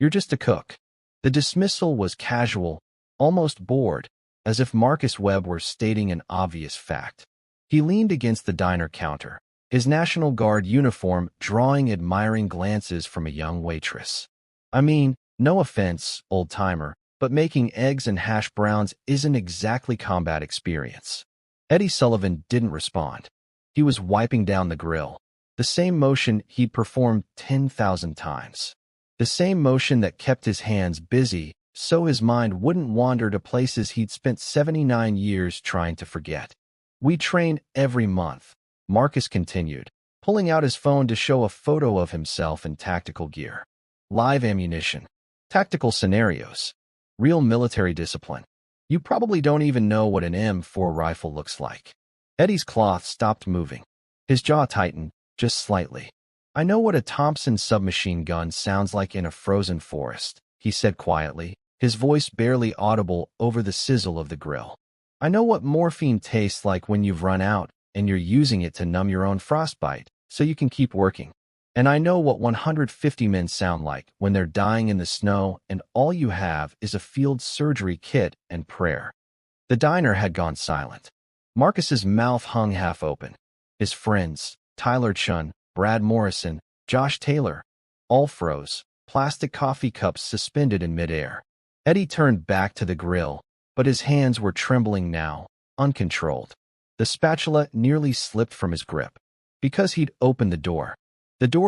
You're just a cook." The dismissal was casual, almost bored, as if Marcus Webb were stating an obvious fact. He leaned against the diner counter, his National Guard uniform drawing admiring glances from a young waitress. "I mean, no offense, old-timer, but making eggs and hash browns isn't exactly combat experience." Eddie Sullivan didn't respond. He was wiping down the grill, the same motion he'd performed 10,000 times. The same motion that kept his hands busy so his mind wouldn't wander to places he'd spent 79 years trying to forget. "We train every month," Marcus continued, pulling out his phone to show a photo of himself in tactical gear. "Live ammunition, tactical scenarios, real military discipline. You probably don't even know what an M4 rifle looks like." Eddie's cloth stopped moving. His jaw tightened, just slightly. "I know what a Thompson submachine gun sounds like in a frozen forest," he said quietly, his voice barely audible over the sizzle of the grill. "I know what morphine tastes like when you've run out and you're using it to numb your own frostbite so you can keep working. And I know what 150 men sound like when they're dying in the snow and all you have is a field surgery kit and prayer." The diner had gone silent. Marcus's mouth hung half open. His friends, Tyler Chun, Brad Morrison, Josh Taylor, all froze, plastic coffee cups suspended in midair. Eddie turned back to the grill, but his hands were trembling now, uncontrolled. The spatula nearly slipped from his grip. Because he'd opened the door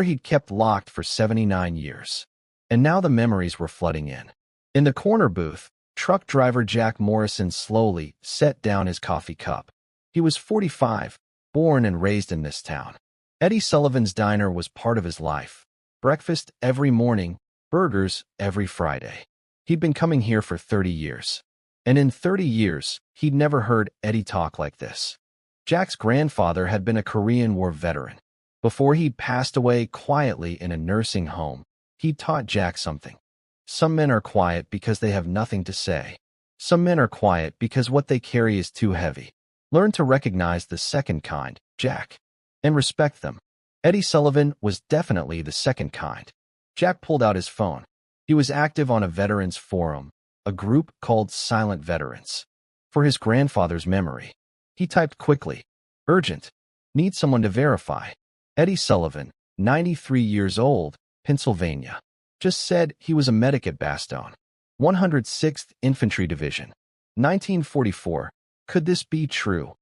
he'd kept locked for 79 years. And now the memories were flooding in. In the corner booth, truck driver Jack Morrison slowly set down his coffee cup. He was 45, born and raised in this town. Eddie Sullivan's diner was part of his life. Breakfast every morning, burgers every Friday. He'd been coming here for 30 years. And in 30 years, he'd never heard Eddie talk like this. Jack's grandfather had been a Korean War veteran. Before he passed away quietly in a nursing home, he taught Jack something. Some men are quiet because they have nothing to say. Some men are quiet because what they carry is too heavy. Learn to recognize the second kind, Jack, and respect them. Eddie Sullivan was definitely the second kind. Jack pulled out his phone. He was active on a veterans forum, a group called Silent Veterans. For his grandfather's memory, he typed quickly, "Urgent. Need someone to verify." Eddie Sullivan, 93 years old, Pennsylvania. Just said he was a medic at Bastogne. 106th Infantry Division. 1944. Could this be true?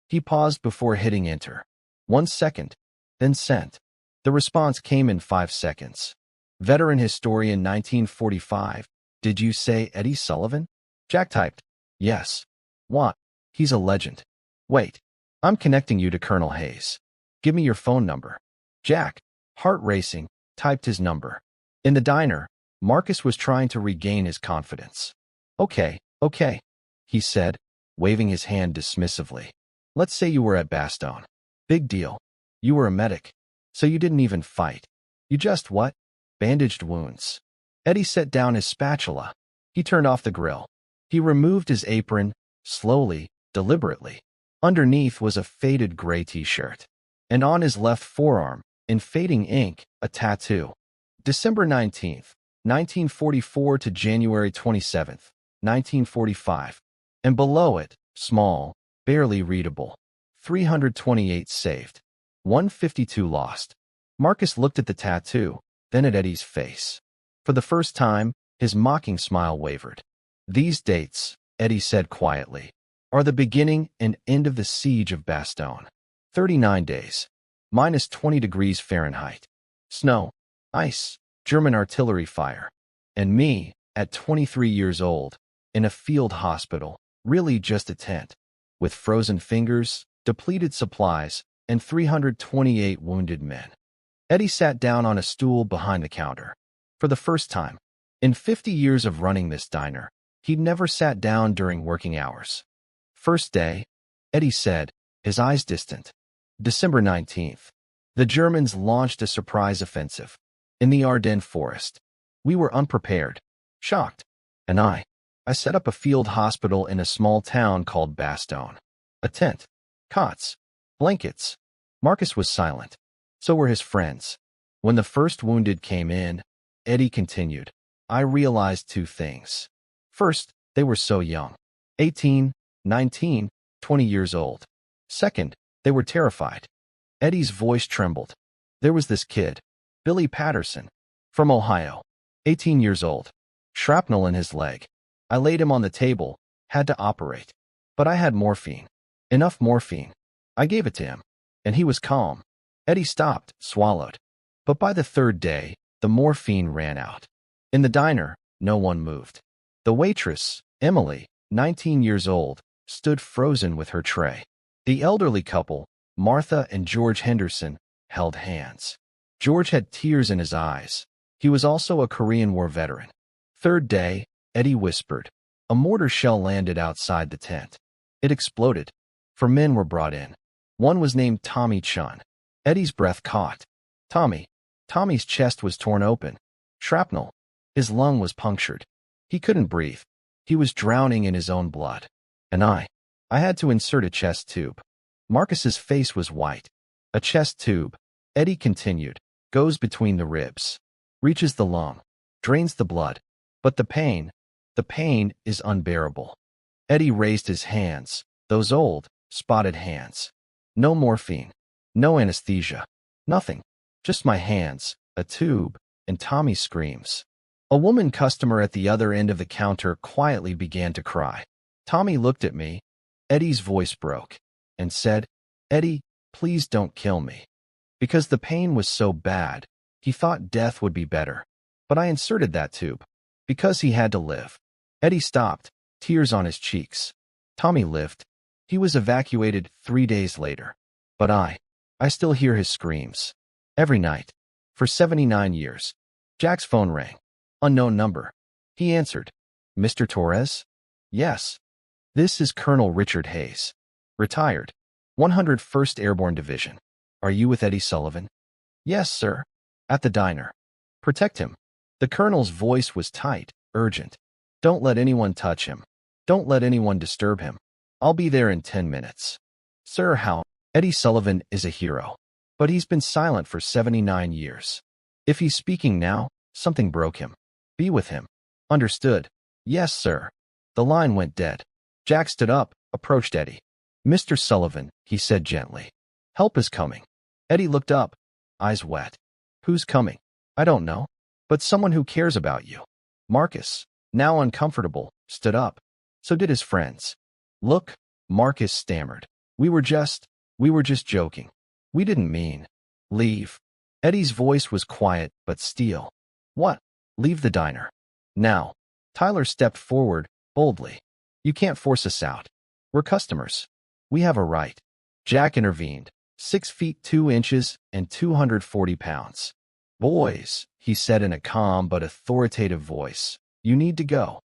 He paused before hitting enter. 1 second, then sent. The response came in 5 seconds. Veteran historian 1945. Did you say Eddie Sullivan? Jack typed. Yes. What? He's a legend. Wait. I'm connecting you to Colonel Hayes. Give me your phone number. Jack, heart racing, typed his number. In the diner, Marcus was trying to regain his confidence. Okay, he said, waving his hand dismissively. Let's say you were at Bastogne. Big deal. You were a medic. So you didn't even fight. You just what? Bandaged wounds. Eddie set down his spatula. He turned off the grill. He removed his apron, slowly, deliberately. Underneath was a faded gray t-shirt. And on his left forearm, in fading ink, a tattoo. December 19th, 1944 to January 27th, 1945. And below it, small, barely readable. 328 saved. 152 lost. Marcus looked at the tattoo, then at Eddie's face. For the first time, his mocking smile wavered. These dates, Eddie said quietly, are the beginning and end of the Siege of Bastogne. 39 days. Minus 20 degrees Fahrenheit. Snow. Ice. German artillery fire. And me, at 23 years old, in a field hospital, really just a tent, with frozen fingers, depleted supplies, and 328 wounded men. Eddie sat down on a stool behind the counter. For the first time, in 50 years of running this diner, he'd never sat down during working hours. First day, Eddie said, his eyes distant. December 19th. The Germans launched a surprise offensive. In the Ardennes forest. We were unprepared. Shocked. And I set up a field hospital in a small town called Bastogne. A tent. Cots. Blankets. Marcus was silent. So were his friends. When the first wounded came in, Eddie continued. I realized two things. First, they were so young. 18, 19, 20 years old. Second, they were terrified. Eddie's voice trembled. There was this kid, Billy Patterson, from Ohio, 18 years old. Shrapnel in his leg. I laid him on the table, had to operate. But I had morphine. Enough morphine. I gave it to him. And he was calm. Eddie stopped, swallowed. But by the third day, the morphine ran out. In the diner, no one moved. The waitress, Emily, 19 years old, stood frozen with her tray. The elderly couple, Martha and George Henderson, held hands. George had tears in his eyes. He was also a Korean War veteran. Third day, Eddie whispered. A mortar shell landed outside the tent. It exploded. 4 men were brought in. One was named Tommy Chun. Eddie's breath caught. Tommy's chest was torn open. Shrapnel. His lung was punctured. He couldn't breathe. He was drowning in his own blood. And I had to insert a chest tube. Marcus's face was white. A chest tube, Eddie continued, goes between the ribs, reaches the lung, drains the blood. But the pain is unbearable. Eddie raised his hands, those old, spotted hands. No morphine, no anesthesia, nothing. Just my hands, a tube, and Tommy's screams. A woman customer at the other end of the counter quietly began to cry. Tommy looked at me. Eddie's voice broke and said, "Eddie, please don't kill me." Because the pain was so bad, he thought death would be better. But I inserted that tube. Because he had to live. Eddie stopped, tears on his cheeks. Tommy lived. He was evacuated 3 days later. But I still hear his screams. Every night. For 79 years. Jack's phone rang. Unknown number. He answered. "Mr. Torres?" "Yes." "This is Colonel Richard Hayes. Retired. 101st Airborne Division. Are you with Eddie Sullivan?" "Yes, sir." "At the diner. Protect him." The colonel's voice was tight, urgent. "Don't let anyone touch him. Don't let anyone disturb him. I'll be there in 10 minutes. "Sir, how?" "Eddie Sullivan is a hero. But he's been silent for 79 years. If he's speaking now, something broke him. Be with him." "Understood." "Yes, sir." The line went dead. Jack stood up, approached Eddie. "Mr. Sullivan," he said gently. "Help is coming." Eddie looked up, eyes wet. "Who's coming?" "I don't know. But someone who cares about you." Marcus, now uncomfortable, stood up. So did his friends. "Look," Marcus stammered. We were just joking. We didn't mean." "Leave." Eddie's voice was quiet but steel. "What?" "Leave the diner. Now." Tyler stepped forward, boldly. "You can't force us out. We're customers. We have a right." Jack intervened, 6 feet 2 inches and 240 pounds. "Boys," he said in a calm but authoritative voice, "you need to go."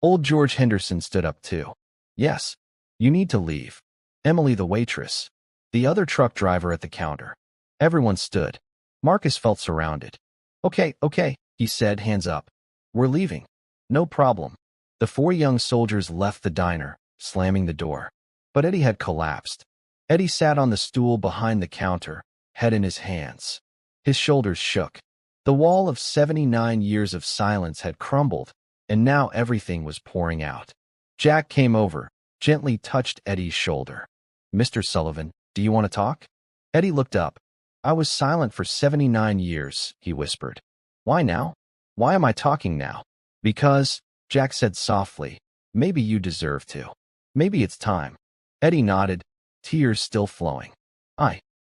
Old George Henderson stood up too. "Yes, you need to leave." Emily the waitress. The other truck driver at the counter. Everyone stood. Marcus felt surrounded. Okay, he said, hands up. "We're leaving." "No problem." The 4 young soldiers left the diner, slamming the door. But Eddie had collapsed. Eddie sat on the stool behind the counter, head in his hands. His shoulders shook. The wall of 79 years of silence had crumbled, and now everything was pouring out. Jack came over, gently touched Eddie's shoulder. "Mr. Sullivan, do you want to talk?" Eddie looked up. "I was silent for 79 years, he whispered. "Why now? Why am I talking now?" "Because," Jack said softly, "maybe you deserve to. Maybe it's time." Eddie nodded, tears still flowing.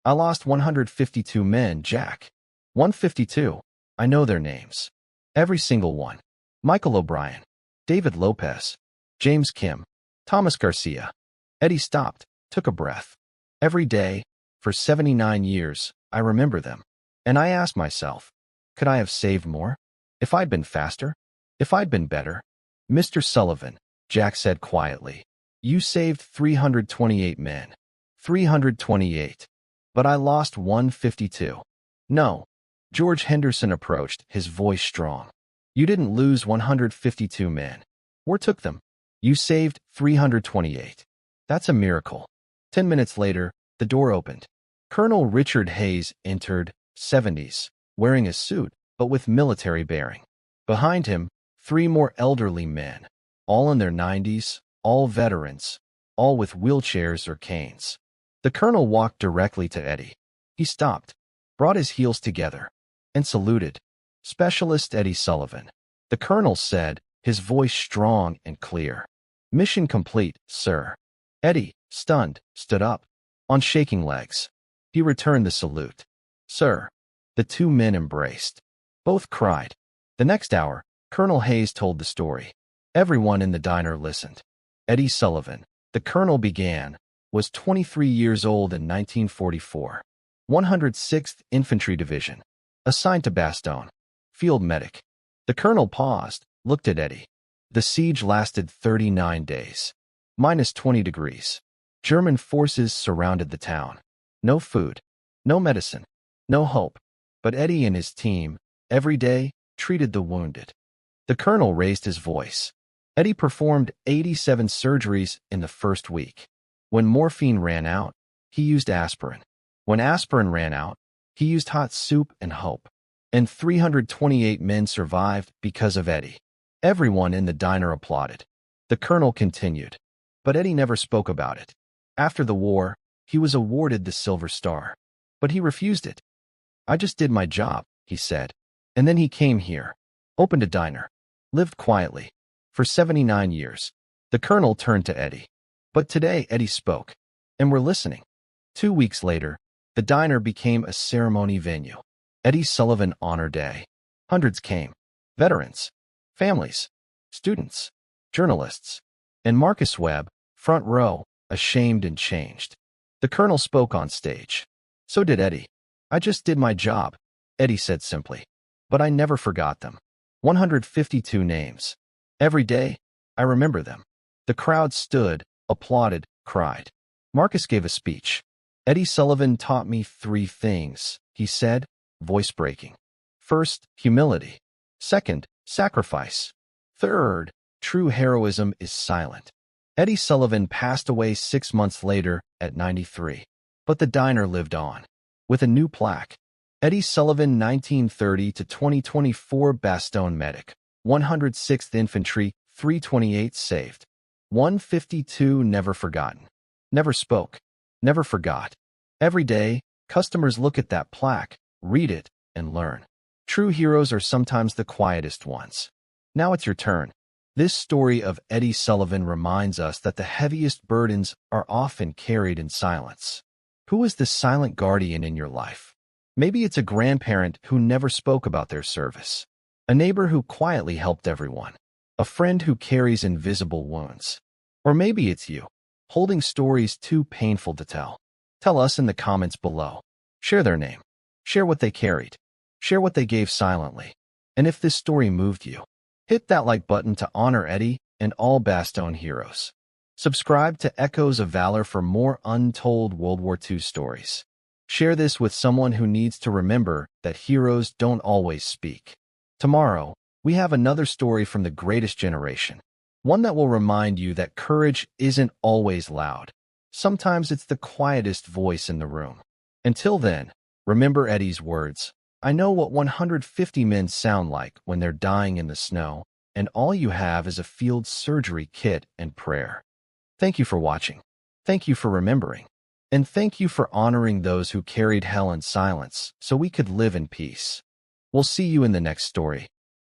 I lost 152 men, Jack. 152. I know their names. Every single one. Michael O'Brien, David Lopez, James Kim, Thomas Garcia. Eddie stopped, took a breath. Every day, for 79 years, I remember them. And I asked myself, could I have saved more? If I'd been faster? If I'd been better? "Mr. Sullivan," Jack said quietly, "you saved 328 men. 328. But I lost 152. "No." George Henderson approached, his voice strong. "You didn't lose 152 men. War took them. You saved 328. That's a miracle." 10 minutes later, the door opened. Colonel Richard Hayes entered, 70s, wearing a suit, but with military bearing. Behind him, 3 more elderly men, all in their 90s, all veterans, all with wheelchairs or canes. The colonel walked directly to Eddie. He stopped, brought his heels together, and saluted. "Specialist Eddie Sullivan," the colonel said, his voice strong and clear. "Mission complete, sir." Eddie, stunned, stood up, on shaking legs. He returned the salute. "Sir." The 2 men embraced. Both cried. The next hour, Colonel Hayes told the story. Everyone in the diner listened. Eddie Sullivan, the colonel began, was 23 years old in 1944. 106th Infantry Division. Assigned to Bastogne. Field medic. The colonel paused, looked at Eddie. The siege lasted 39 days. Minus 20 degrees. German forces surrounded the town. No food. No medicine. No hope. But Eddie and his team, every day, treated the wounded. The colonel raised his voice. Eddie performed 87 surgeries in the first week. When morphine ran out, he used aspirin. When aspirin ran out, he used hot soup and hope. And 328 men survived because of Eddie. Everyone in the diner applauded. The colonel continued. But Eddie never spoke about it. After the war, he was awarded the Silver Star. But he refused it. "I just did my job," he said. And then he came here, opened a diner, lived quietly. For 79 years. The colonel turned to Eddie. But today Eddie spoke. And we're listening. 2 weeks later, the diner became a ceremony venue. Eddie Sullivan Honor Day. Hundreds came. Veterans. Families. Students. Journalists. And Marcus Webb, front row, ashamed and changed. The colonel spoke on stage. So did Eddie. "I just did my job," Eddie said simply. "But I never forgot them. 152 names. Every day, I remember them." The crowd stood, applauded, cried. Marcus gave a speech. "Eddie Sullivan taught me 3 things," he said, voice breaking. "First, humility. Second, sacrifice. Third, true heroism is silent." Eddie Sullivan passed away 6 months later at 93. But the diner lived on. With a new plaque. Eddie Sullivan 1930 to 2024 Bastogne medic. 106th Infantry, 328 saved. 152 never forgotten. Never spoke. Never forgot. Every day, customers look at that plaque, read it, and learn. True heroes are sometimes the quietest ones. Now it's your turn. This story of Eddie Sullivan reminds us that the heaviest burdens are often carried in silence. Who is the silent guardian in your life? Maybe it's a grandparent who never spoke about their service. A neighbor who quietly helped everyone. A friend who carries invisible wounds. Or maybe it's you, holding stories too painful to tell. Tell us in the comments below. Share their name. Share what they carried. Share what they gave silently. And if this story moved you, hit that like button to honor Eddie and all Bastogne heroes. Subscribe to Echoes of Valor for more untold World War II stories. Share this with someone who needs to remember that heroes don't always speak. Tomorrow, we have another story from the greatest generation. One that will remind you that courage isn't always loud. Sometimes it's the quietest voice in the room. Until then, remember Eddie's words. "I know what 150 men sound like when they're dying in the snow, and all you have is a field surgery kit and prayer." Thank you for watching. Thank you for remembering. And thank you for honoring those who carried hell in silence so we could live in peace. We'll see you in the next story.